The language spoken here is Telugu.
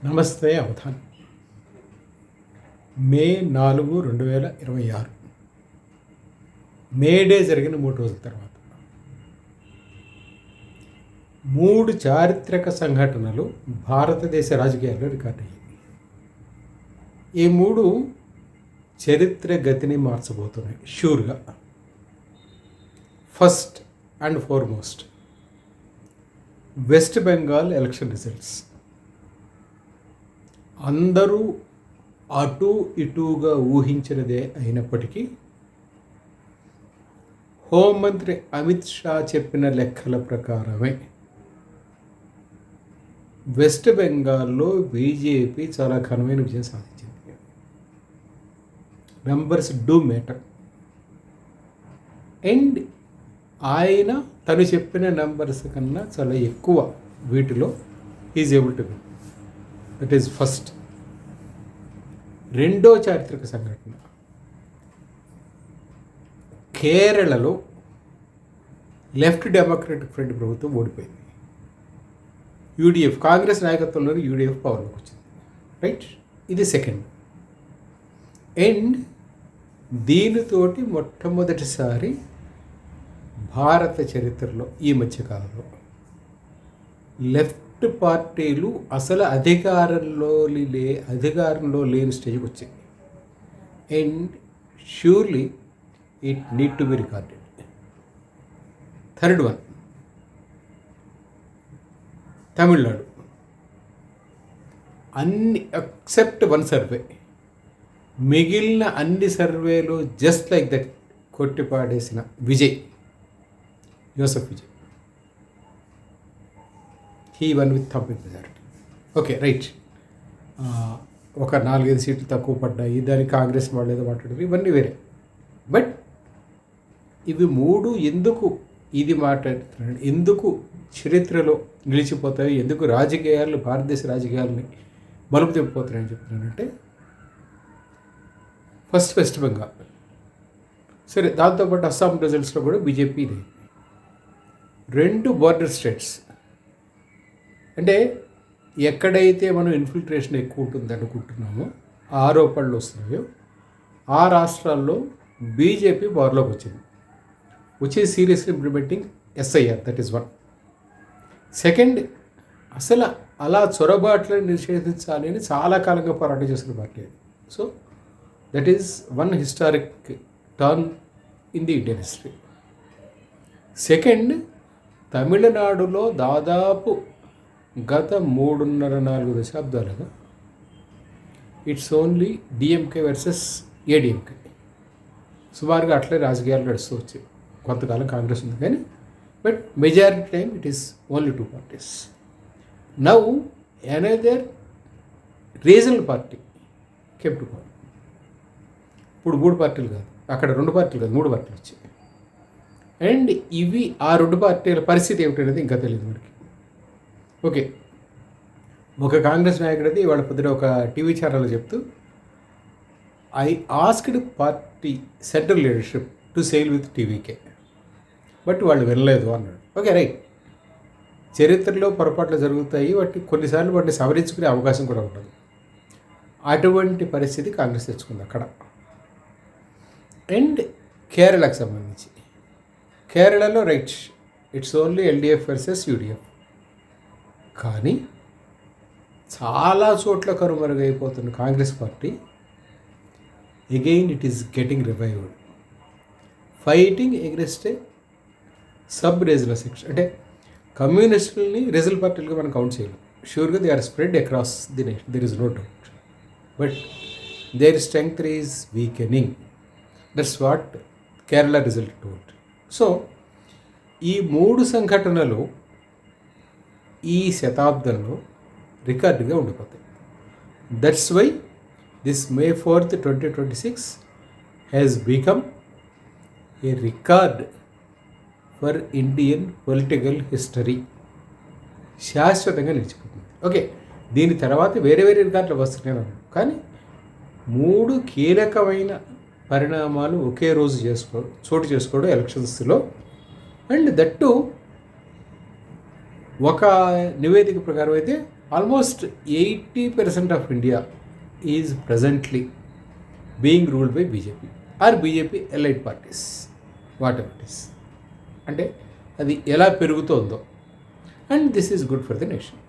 నమస్తే అవధాన్. మే 4, 2026 మేడే జరిగిన 3 రోజుల తర్వాత 3 చారిత్రక సంఘటనలు భారతదేశ రాజకీయాల్లో రికార్డ్ అయ్యాయి. ఈ 3 చరిత్ర గతిని మార్చబోతున్నాయి షూర్గా. First and foremost, West Bengal election results. అందరూ అటు ఇటుగా ఊహించినదే అయినప్పటికీ హోంమంత్రి అమిత్ షా చెప్పిన లెక్కల ప్రకారమే వెస్ట్ బెంగాల్లో బీజేపీ చాలా ఘనమైన విజయం సాధించింది. Numbers do matter. అండ్ ఆయన తను చెప్పిన నంబర్స్ కన్నా చాలా ఎక్కువ వీటిలో is able to win. That is first. రెండో చారిత్రక సంఘటన, కేరళలో లెఫ్ట్ డెమోక్రటిక్ ఫ్రంట్ ప్రభుత్వం ఓడిపోయింది. యూడిఎఫ్, కాంగ్రెస్ నాయకత్వంలోని యూడిఎఫ్ పవర్లోకి వచ్చింది. రైట్, ఇది సెకండ్. అండ్ దీనితోటి మొట్టమొదటిసారి భారత చరిత్రలో ఈ మధ్యకాలంలో లెఫ్ట్ పార్టీలు అసలు అధికారంలో లేని స్టేజ్కి వచ్చాయి. And surely it need to be recorded. Third one, Tamil Nadu. అన్ని ఎక్సెప్ట్ వన్ సర్వే, మిగిలిన అన్ని సర్వేలు జస్ట్ లైక్ దట్ కొట్టిపాడేసిన Vijay, Joseph Vijay. He won with thumping majority. Okay, right. ఒక 4-5 సీట్లు తక్కువ పడ్డాయి, దానికి కాంగ్రెస్ వాళ్ళు ఏదో మాట్లాడారు, ఇవన్నీ వేరే. బట్ ఇవి 3 ఎందుకు ఇది మాట్లాడుతున్నాడు, ఎందుకు చరిత్రలో నిలిచిపోతాయి, ఎందుకు రాజకీయాలు, భారతదేశ రాజకీయాలని బలుపు తెప్పిపోతున్నాయని చెప్తున్నానంటే, ఫస్ట్ వెస్ట్ బెంగాల్. సరే, దాంతోపాటు అస్సాం రిజల్ట్స్లో కూడా బీజేపీ ఇది. 2 బార్డర్ స్టేట్స్, అంటే ఎక్కడైతే మనం ఇన్ఫిల్ట్రేషన్ ఎక్కువ ఉంటుంది అనుకుంటున్నామో, ఆరోపణలు వస్తున్నాయో ఆ రాష్ట్రాల్లో బీజేపీ పవర్లోకి వచ్చింది, which is seriously implementing SIR. That is one. Second, అసలు అలా చొరబాట్లను నిషేధించాలి అని చాలా కాలంగా పోరాటం చేస్తున్న పార్టీ అది. So that is one historic turn in the Indian history. Second, తమిళనాడులో దాదాపు గత 3.5-4 దశాబ్దాలుగా it's only DMK versus ADMK. సుమారుగా అట్లే రాజకీయాలు నడుస్తూ వచ్చాయి. కొంతకాలం కాంగ్రెస్ ఉంది కానీ, but majority time it is only 2 parties. Now another regional party కెమ్ టు పవర్. ఇప్పుడు 3 పార్టీలు కాదు, అక్కడ 2 పార్టీలు కాదు, 3 పార్టీలు వచ్చాయి. అండ్ ఇవి ఆ 2 పార్టీల పరిస్థితి ఏమిటనేది ఇంకా తెలియదు మనకి. ఓకే, ఒక కాంగ్రెస్ నాయకుడిది ఇవాళ పొద్దున ఒక టీవీ ఛానల్లో చెప్తూ, I asked party central leadership to sale with TVK, but వాళ్ళు వినలేదు అన్నాడు. Okay, right. చరిత్రలో పొరపాట్లు జరుగుతాయి, కొన్నిసార్లు వాటిని సవరించుకునే అవకాశం కూడా ఉండదు. అటువంటి పరిస్థితి కాంగ్రెస్ తెచ్చుకుంది అక్కడ. అండ్ కేరళకు సంబంధించి, కేరళలో right, it's only LDF versus UDF. కానీ చాలా చోట్ల కనుమరుగైపోతున్న Congress party again it is getting revived, fighting against a sub regional section. అంటే కమ్యూనిస్టులని రీజనల్ పార్టీలుగా మనం కౌంట్ చేయలేం. షూర్గా they are spread across the nation, there is no doubt. But their strength is weakening. That's what Kerala result told. So ఈ 3 సంఘటనలు ఈ శతాబ్దంలో రికార్డుగా ఉండిపోతాయి. That's why this May 4th, 2026 has become a record for Indian political history. శాశ్వతంగా నిలిచిపోతుంది. ఓకే, దీని తర్వాత వేరే వేరే రికార్డులు వస్తున్నాయి, కానీ 3 కీలకమైన పరిణామాలు ఒకే రోజు చోటు చేసుకోవడం ఎలక్షన్స్లో. అండ్ దట్టు ఒక నివేదిక ప్రకారం అయితే almost 80% of India is presently being ruled by BJP or BJP allied parties, whatever it is. అంటే అది ఎలా పెరుగుతోందో, and this is good for the nation.